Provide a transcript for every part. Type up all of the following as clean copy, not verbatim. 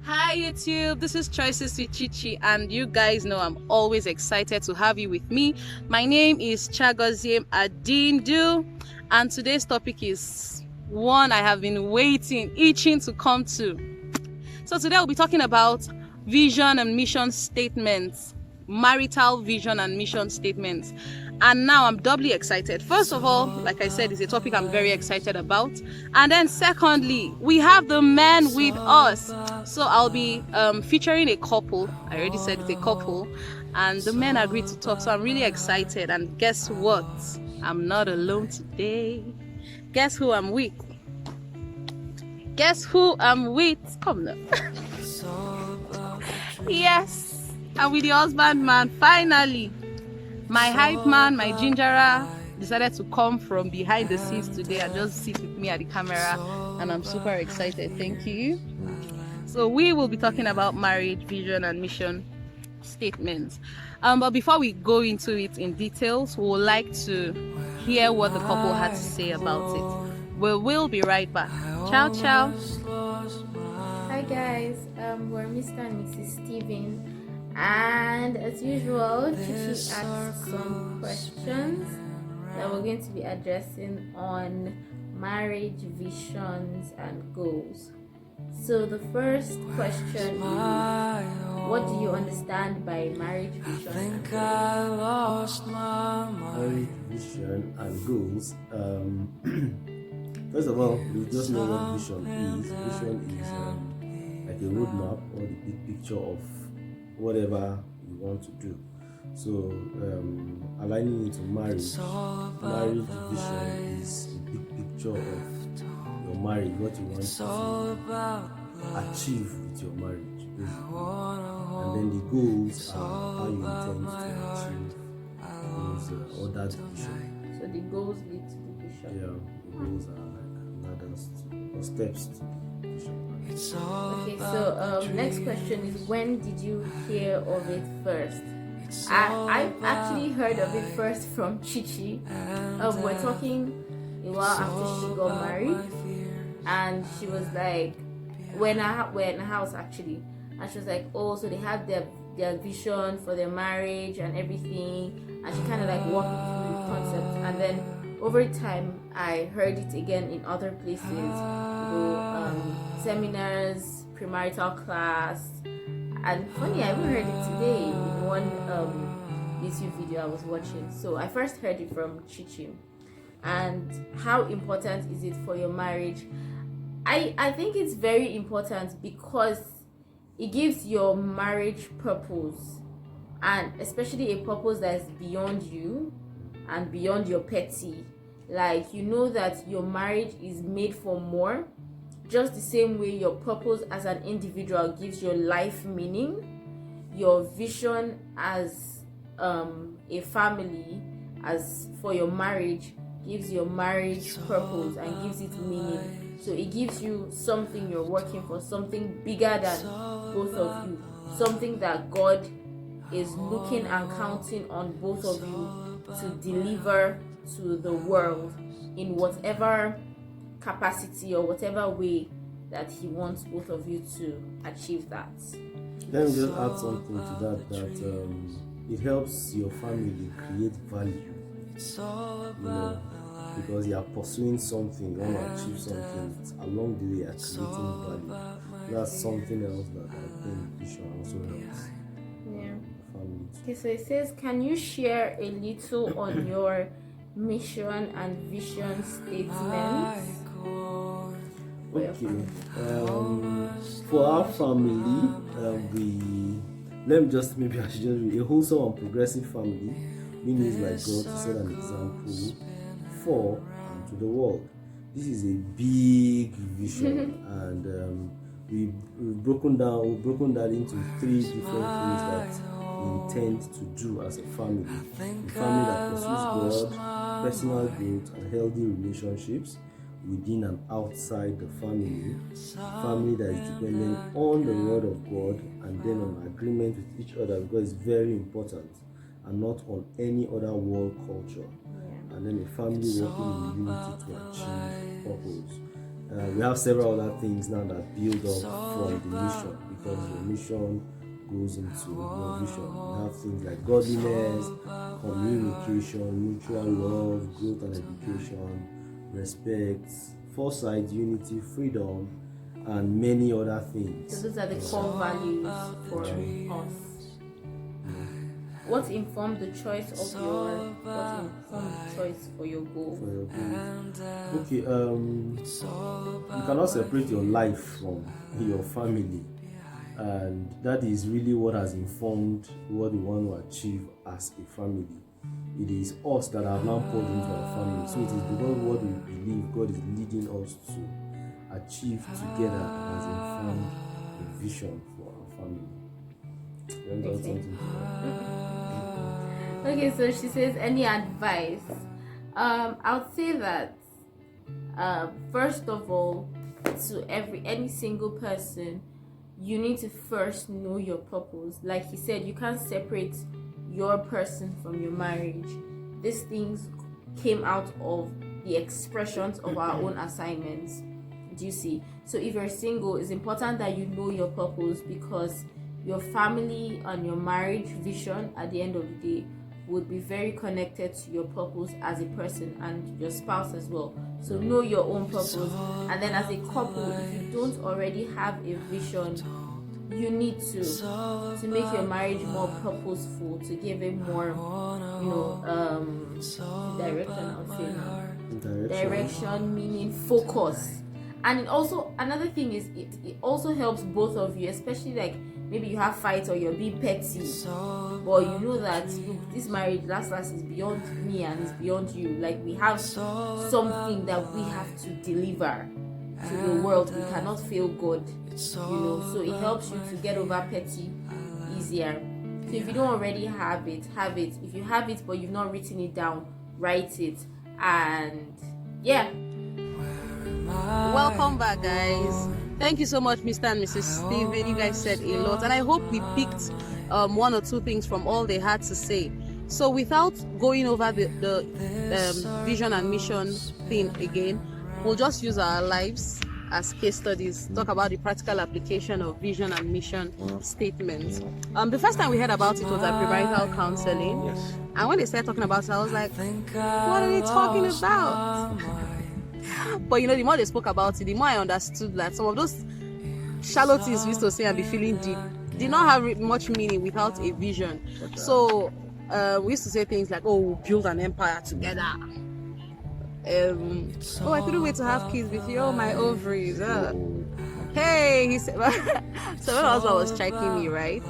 Hi YouTube, this is Choices with Chichi, and you guys know I'm always excited to have you with me. My name is Chagoziem Adindu, and today's topic is one I have been itching to come to. So today we'll be talking about vision and mission statements, marital vision and mission statements. And now I'm doubly excited. First of all, like I said, it's a topic I'm very excited about. And then secondly, we have the men with us. So I'll be featuring a couple. I already said it's a couple. And the men agreed to talk. So I'm really excited. And guess what? I'm not alone today. Guess who I'm with? Guess who I'm with? Come now. Yes, I'm with the husband man. Finally, my hype man, my gingerer, decided to come from behind the scenes today and just sit with me at the camera, and I'm super excited. Thank you. So we will be talking about marriage, vision, and mission statements. But before we go into it in details, we would like to hear what the couple had to say about it. We will be right back. Ciao, ciao. Hi guys, we're Mr. and Mrs. Steven, and as usual, Chichi asked some questions that we're going to be addressing on marriage visions and goals. So the first question is, what do you understand by marriage vision and goals? Marriage vision and goals. First of all, we just know what vision is. Vision is like a roadmap or the big picture of whatever you want to do. So, aligning into marriage vision is a big picture of your marriage, what you want to achieve with your marriage, basically. And then the goals are how you intend to achieve those or that vision. So the goals lead to the vision. Yeah, the goals are like ladders or steps to the vision. Okay, so next question is, when did you hear of it first? I actually heard of it first from Chichi. We're talking a while after she got married, and she was like, we're in a house actually, and she was like, oh, so they had their vision for their marriage and everything, and she kind of like walked me through the concept. And then over time I heard it again in other places, seminars, premarital class, and funny, I even heard it today in one YouTube video I was watching. So I first heard it from Chichi. And how important is it for your marriage? I think it's very important because it gives your marriage purpose, and especially a purpose that's beyond you and beyond your petty. Like, you know that your marriage is made for more, just the same way your purpose as an individual gives your life meaning. Your vision as a family, as for your marriage, gives your marriage purpose and gives it meaning. So it gives you something you're working for, something bigger than both of you, something that God is looking and counting on both of you to deliver to the world in whatever capacity or whatever way that He wants both of you to achieve that. Let me just add something to that it helps your family create value, because you are pursuing something, you want to achieve something, along the way you are creating value. That's something else that I think vision also helps. Yeah. Family. Okay, so it says, can you share a little on your mission and vision statements? Okay. For our family, I should just be a wholesome and progressive family. We need like God to set an example for and to the world. This is a big vision, and we've broken that into three different things that we intend to do as a family. A family that pursues God, personal growth, and healthy relationships within and outside the family. Family that is dependent on the word of God and then on agreement with each other, because it's very important, and not on any other world culture. And then a family working in unity to achieve purpose. We have several other things now that build up from the mission, because the mission goes into your vision. We have things like godliness, communication, mutual love, growth and education, respect, foresight, unity, freedom, and many other things. So those are the core values for us. What informed the choice of for your goal? For your goal. Okay, you cannot separate your life from your family, and that is really what has informed what we want to achieve as a family. It is us that have now poured into our family, so it is because what we believe God is leading us to achieve together that has informed the vision for our family. You want something to add? Okay, so she says, any advice? I would say that first of all, to any single person, you need to first know your purpose. Like he said, you can't separate your person from your marriage. These things came out of the expressions of our own assignments. Do you see? So if you're single, it's important that you know your purpose, because your family and your marriage vision at the end of the day would be very connected to your purpose as a person and your spouse as well. So know your own purpose, and then as a couple, if you don't already have a vision, you need to make your marriage more purposeful, to give it more, direction. I would say now. Direction meaning focus. And it also, another thing is, it also helps both of you, especially like maybe you have fights or you're being petty, but you know that this marriage last is beyond me and it's beyond you. Like, we have something that we have to deliver to the world. We cannot fail God, so it helps you to get over petty easier. So if you don't already have it. If you have it but you've not written it down, write it. And yeah. Welcome back, guys. Thank you so much, Mr. and Mrs. Stephen. You guys said a lot, and I hope we picked one or two things from all they had to say. So without going over the vision and mission thing again, we'll just use our lives as case studies, talk about the practical application of vision and mission statements. The first time we heard about it was at premarital counseling. Yes. And when they started talking about it, I was like, what are they talking about? But the more they spoke about it, the more I understood that some of those shallow things we used to say and be feeling deep did not have much meaning without a vision. So we used to say things like, we'll build an empire together. I couldn't wait to have kids with you. Oh, my ovaries. Hey, he said. So when husband was checking me, right,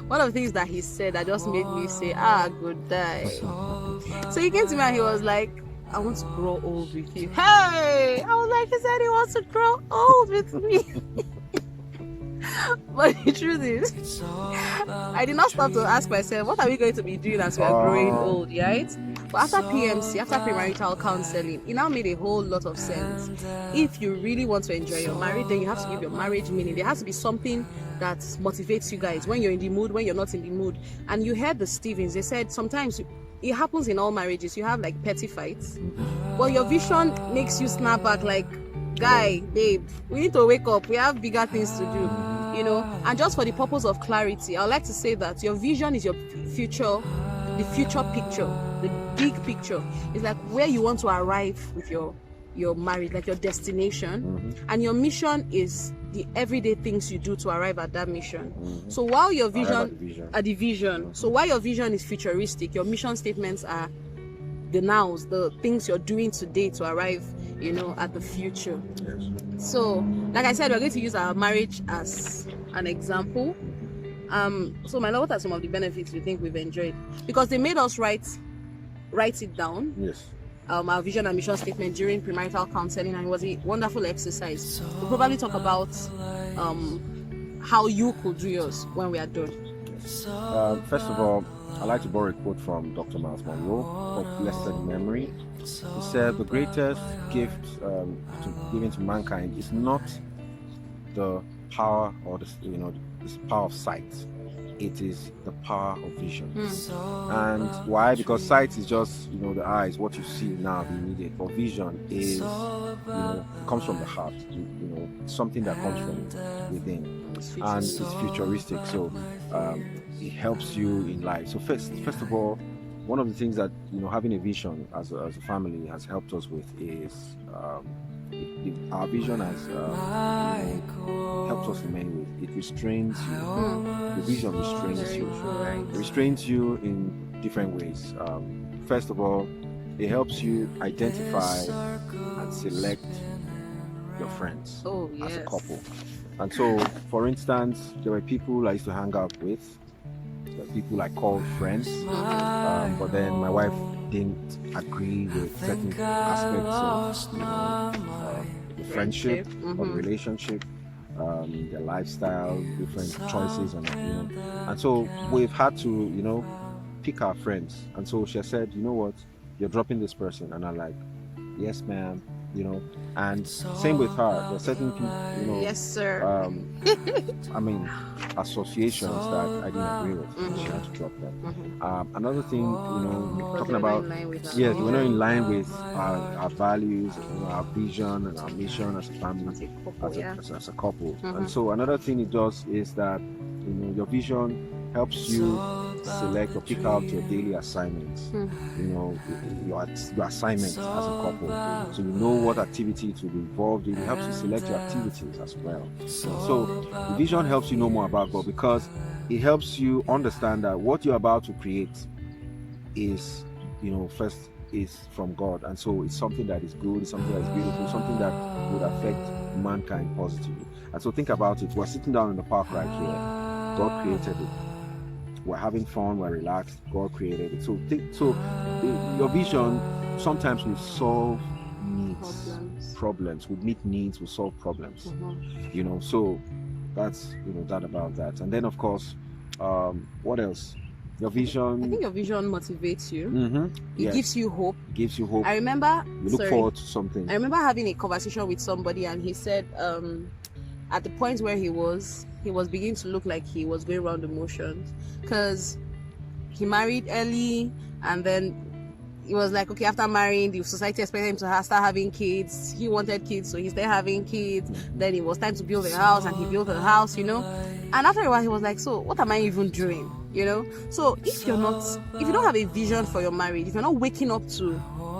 one of the things that he said that just made me say, good day. So he came to me and he was like, I want to grow old with you. Hey! I was like, he said he wants to grow old with me. But the truth is, I did not stop to ask myself, what are we going to be doing as we are growing old, right? But after PMC, after premarital counseling, it now made a whole lot of sense. If you really want to enjoy your marriage, then you have to give your marriage meaning. There has to be something that motivates you guys when you're in the mood, when you're not in the mood. And you heard the Stephens, they said sometimes it happens in all marriages. You have like petty fights, but your vision makes you snap back like, guy, babe, we need to wake up. We have bigger things to do, And just for the purpose of clarity, I would like to say that your vision is your future, the future picture, the big picture. It's like where you want to arrive with your marriage, like your destination, and your mission is the everyday things you do to arrive at that mission. So while your vision, so while your vision is futuristic, your mission statements are the nows, the things you're doing today to arrive, at the future. Yes. So, like I said, we're going to use our marriage as an example. So my love, what are some of the benefits we think we've enjoyed? Because they made us write it down. Yes. Our vision and mission statement during premarital counseling, and it was a wonderful exercise. We'll probably talk about how you could do yours when we are done. First of all, I'd like to borrow a quote from Dr. Miles Monroe of blessed memory. He said, the greatest gift given to mankind is not the power or this power of sight, it is the power of vision. And why? Because sight is just, the eyes, what you see now, the immediate. But vision is, comes from the heart, something that comes from within. And it's futuristic. So it helps you in life. So first of all, one of the things that, having a vision as a family has helped us with is our vision has helps us remain with. It restrains you. The vision restrains you. It restrains you in different ways. First of all, it helps you identify and select your friends as a couple. And so, for instance, there were people I used to hang out with, people I called friends, but then my wife didn't agree with certain aspects of the friendship or the relationship, their lifestyle, different choices, and so we've had to pick our friends. And so she said, you know what, you're dropping this person, and I'm like, yes ma'am. And same with her. There are certain people, yes sir. Associations that I didn't agree with. She had to drop them. Another thing, talking about, yes, we're not in line with our values, our vision and our mission as a family, as a couple. And so another thing it does is that your vision helps you select or pick out your daily assignments, your assignments as a couple, so you know what activity to be involved in. It helps you select your activities as well. So the vision helps you know more about God, because it helps you understand that what you're about to create is, first is from God, and so it's something that is good, it's something that is beautiful, something that would affect mankind positively. And so think about it. We're sitting down in the park right here. God created it. We're having fun, we're relaxed. God created it. So your vision sometimes will solve needs, problems. We meet needs, we solve problems. So that's that about that. And then of course, what else? Your vision. I think your vision motivates you. It gives you hope. I remember. You look forward to something. I remember having a conversation with somebody, and he said, at the point where he was beginning to look like he was going around the motions, because he married early, and then he was like, okay, after marrying, the society expected him to start having kids. He wanted kids, so he started having kids. Then it was time to build a house, and he built a house, And after a while, he was like, so what am I even doing? So if you don't have a vision for your marriage, if you're not waking up to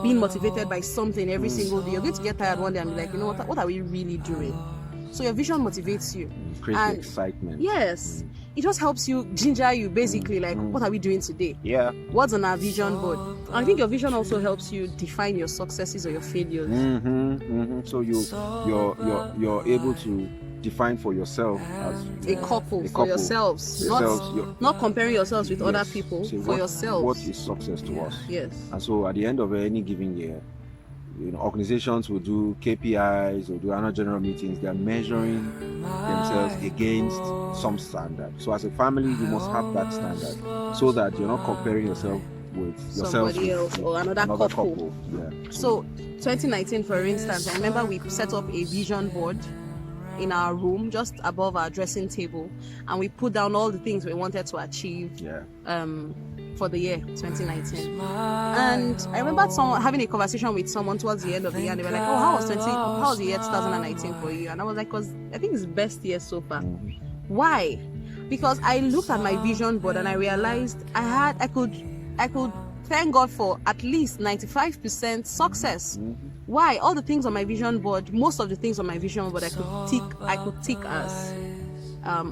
being motivated by something every single day, you're going to get tired one day and be like, what are we really doing? So your vision motivates you. Creates excitement. Yes. It just helps you, ginger you, basically, like, what are we doing today? Yeah. What's on our vision board? And I think your vision also helps you define your successes or your failures. So you're able to define for yourself as a couple for yourselves. Not comparing yourselves with other people, for yourselves. What is success to us? Yes. And so at the end of any given year, organizations will do KPIs or do annual general meetings. They are measuring themselves against some standard. So as a family, you must have that standard, so that you're not comparing yourself with somebody else or another couple. Yeah. So 2019, for instance, I remember we set up a vision board in our room, just above our dressing table, and we put down all the things we wanted to achieve. For the year 2019. And I remember having a conversation with someone towards the end of the year, and they were like, oh, how was the year 2019 for you? And I was like, because I think it's the best year so far. Why? Because I looked at my vision board and I realized I could thank God for at least 95% success. Why? All the things on my vision board, most of the things on my vision board, I could tick as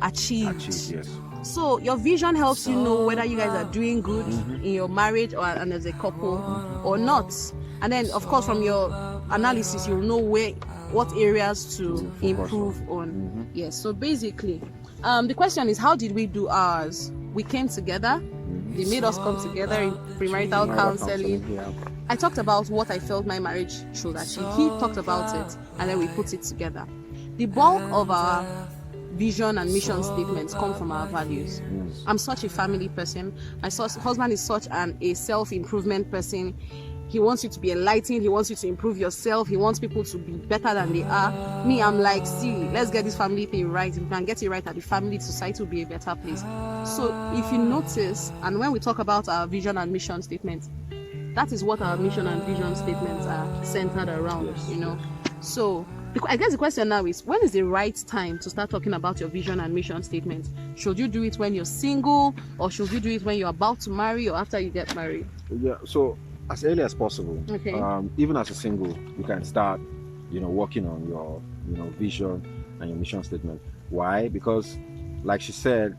achieved. Yes. So your vision helps you know whether you guys are doing good in your marriage and as a couple or not. And then, of course, from your analysis, you'll know what areas to improve on. Yes. So basically, the question is, how did we do ours? We came together. They made us come together in premarital counseling. I talked about what I felt my marriage should achieve. He talked about it, and then we put it together. The bulk of our vision and mission statements come from our values. I'm such a family person. My husband is such a self-improvement person. He wants you to be enlightened. He wants you to improve yourself. He wants people to be better than they are. Me, I'm like, see, let's get this family thing right. If we can get it right, at the family, society will be a better place. So if you notice, and when we talk about our vision and mission statements, that is what our mission and vision statements are centered around, you know. So I guess the question now is, when is the right time to start talking about your vision and mission statements? Should you do it when you're single, or should you do it when you're about to marry, or after you get married? Yeah, so as early as possible. Okay. Even as a single, you can start, working on your, vision and your mission statement. Why? Because, like she said,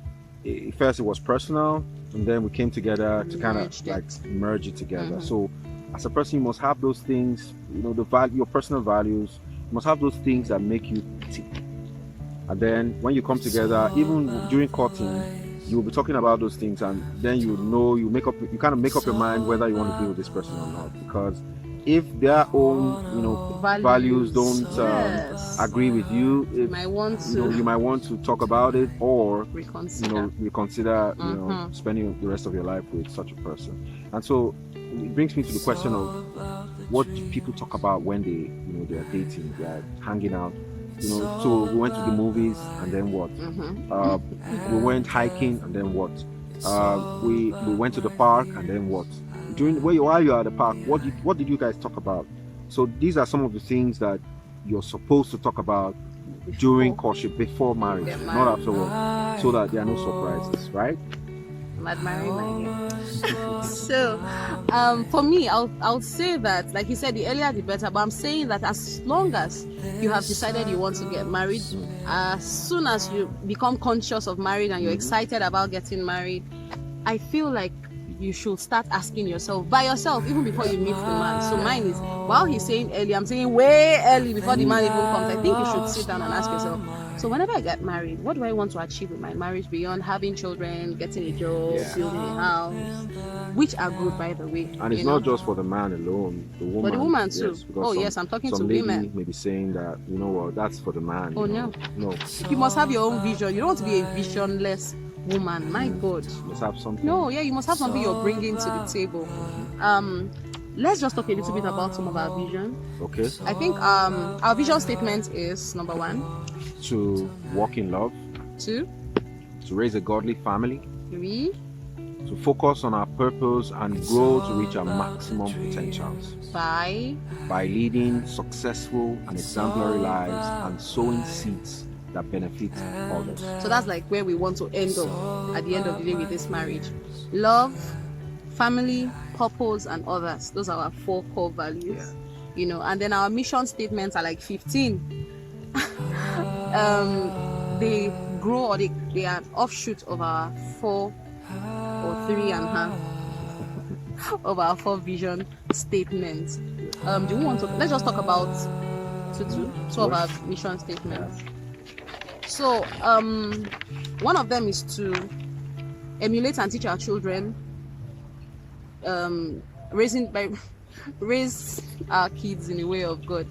first it was personal, and then we came together to kind of merge it together. So, as a person, you must have those things, your personal values. You must have those things that make you tick. And then when you come together, even during courting, you'll be talking about those things, and then you kind of make up your mind whether you want to be with this person or not. Because if their own values don't agree with you, you might want to talk about it, or reconsider. Spending the rest of your life with such a person. And so it brings me to the question of, what do people talk about when they are dating, they are hanging out? So we went to the movies, and then what? We went hiking, and then what? We went to the park, and then what? While you are at the park, what did you guys talk about? So these are some of the things that you're supposed to talk about during courtship, before marriage, not afterward, so that there are no surprises, right? I'm admiring my hair. So, for me, I'll say that, like you said, the earlier the better. But I'm saying that as long as you have decided you want to get married, as soon as you become conscious of marriage and you're excited about getting married, I feel like you should start asking yourself, by yourself, even before you meet the man. So mine is, while he's saying early, I'm saying way early, before the man even comes. I think you should sit down and ask yourself, so whenever I get married, what do I want to achieve with my marriage beyond having children, getting a job, building a house, which are good, by the way. And it's not just for the man alone, the woman. For the woman too. Yes, I'm talking to some lady women. may be saying that, that's for the man. No. You must have your own vision. You don't want to be a visionless woman. My God. You must have something. You must have something you're bringing to the table. Let's just talk a little bit about some of our vision. Okay. I think our vision statement is, number 1, to walk in love. 2, to raise a godly family. 3, to focus on our purpose and grow to reach our maximum potentials. 5, by leading successful and exemplary lives and sowing seeds that benefit others. So that's like where we want to end up at the end of the day with this marriage. Love, family, purpose, and others. Those are our 4 core values. And then our mission statements are like 15. They grow, or they are offshoot of our 4 or 3.5 of our 4 vision statements. Do we want to? Let's just talk about two of our mission statements. So, one of them is to emulate and teach our children, raise our kids in the way of God.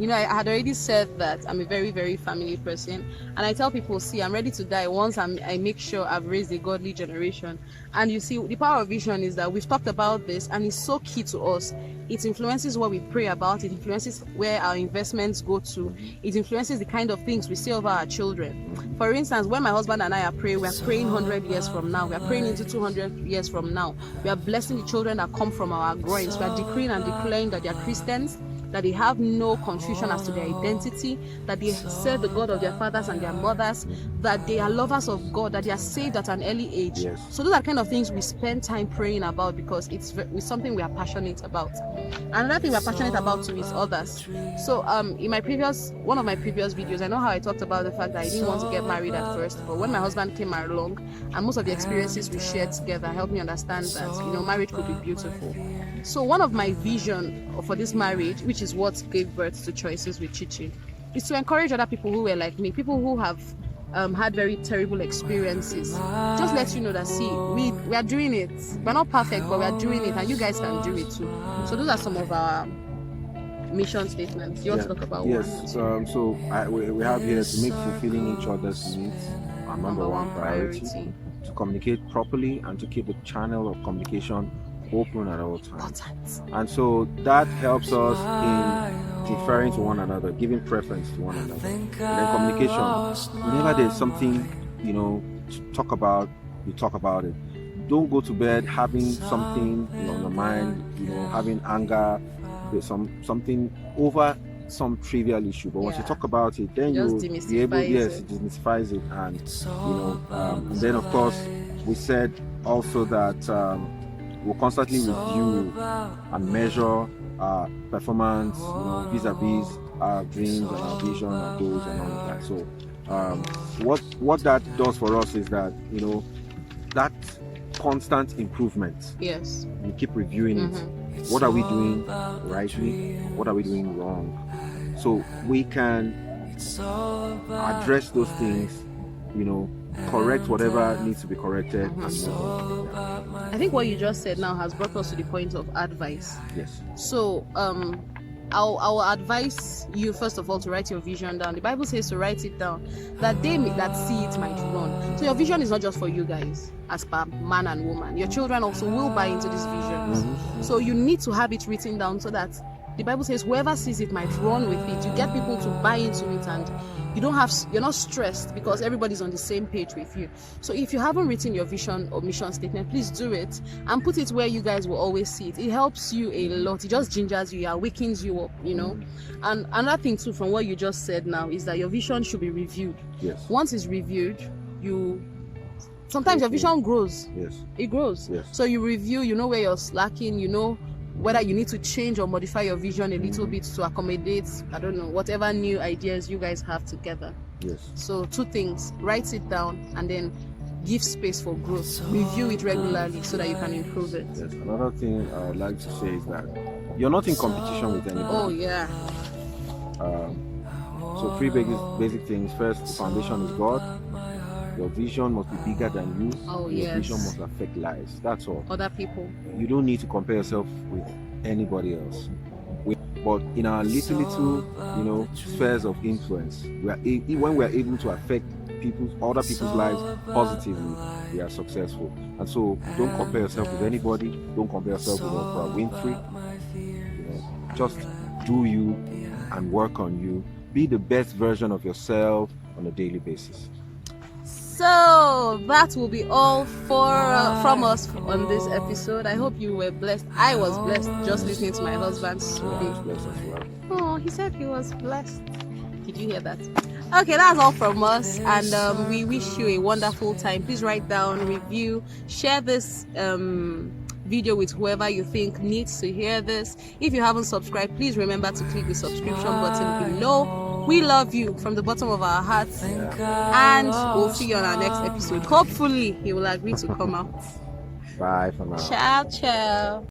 I had already said that I'm a very, very family person, and I tell people, see, I'm ready to die once I make sure I've raised a godly generation. And you see, the power of vision is that we've talked about this, and it's so key to us. It influences what we pray about. It influences where our investments go to. It influences the kind of things we say over our children. For instance, when my husband and I are praying, we are praying 100 years from now. We are praying into 200 years from now. We are blessing the children that come from our groins. We are decreeing and declaring that they are Christians, that they have no confusion as to their identity, that they serve the God of their fathers and their mothers, that they are lovers of God, that they are saved at an early age. Yes. So those are kind of things we spend time praying about, because it's something we are passionate about. Another thing we're passionate about too is others. So in one of my previous videos, I know how I talked about the fact that I didn't want to get married at first, but when my husband came along, and most of the experiences we shared together helped me understand that marriage could be beautiful. So one of my vision for this marriage, which is what gave birth to Choices with Chichi, is to encourage other people who were like me, people who have had very terrible experiences. Just let you know that, see, we are doing it. We're not perfect, but we are doing it, and you guys can do it too. So those are some of our mission statements. You want to talk about one? So we have here to make fulfilling each other's needs our number one priority, to communicate properly and to keep the channel of communication open at all times. Important. And so that helps us in deferring to one another, giving preference to one another. And then communication. Whenever there's something, to talk about, you talk about it. Don't go to bed having something on your mind, having anger, there's something over some trivial issue. But once you talk about it, then you'll be able, it demystifies it. And then of course we said also that we'll constantly review and measure our performance, vis-a-vis our dreams and our vision and goals and all of that. So what that does for us is that that constant improvement. Yes. We keep reviewing it. What are we doing rightly? What are we doing wrong? So we can address those things, correct whatever needs to be corrected. And move on. I think what you just said now has brought us to the point of advice. Yes. So I'll advise you first of all to write your vision down. The Bible says to write it down, that they that see it might run. So your vision is not just for you guys as per man and woman. Your children also will buy into these visions. So you need to have it written down so that the Bible says whoever sees it might run with it. You get people to buy into it, and you're not stressed because everybody's on the same page with you. So if you haven't written your vision or mission statement, please do it and put it where you guys will always see it. It helps you a lot. It just gingers you, it awakens you up, And another thing too from what you just said now is that your vision should be reviewed. Yes. Once it's reviewed, sometimes your vision grows. Yes. It grows. Yes. So you review, where you're slacking, whether you need to change or modify your vision a little bit to accommodate, whatever new ideas you guys have together. Yes. So 2 things: write it down and then give space for growth. Review it regularly so that you can improve it. Yes. Another thing I would like to say is that you're not in competition with anybody. Oh yeah. So 3 basic things. First, the foundation is God. Your vision must be bigger than you. Oh, your yes. vision must affect lives. That's all. Other people. You don't need to compare yourself with anybody else. But in our little, spheres of influence, when we are able to affect other people's lives positively, we are successful. And so, don't compare yourself with anybody. Don't compare yourself with Oprah Winfrey. Just do you and work on you. Be the best version of yourself on a daily basis. So that will be all from us on this episode. I hope you were blessed. I was blessed just listening to my husband speak. Oh, he said he was blessed. Did you hear that? Okay, that's all from us, and we wish you a wonderful time. Please write down, review, share this video with whoever you think needs to hear this. If you haven't subscribed, please remember to click the subscription button below. We love you from the bottom of our hearts, and we'll see you on our next episode. Hopefully he will agree to come out. Bye for now. Ciao.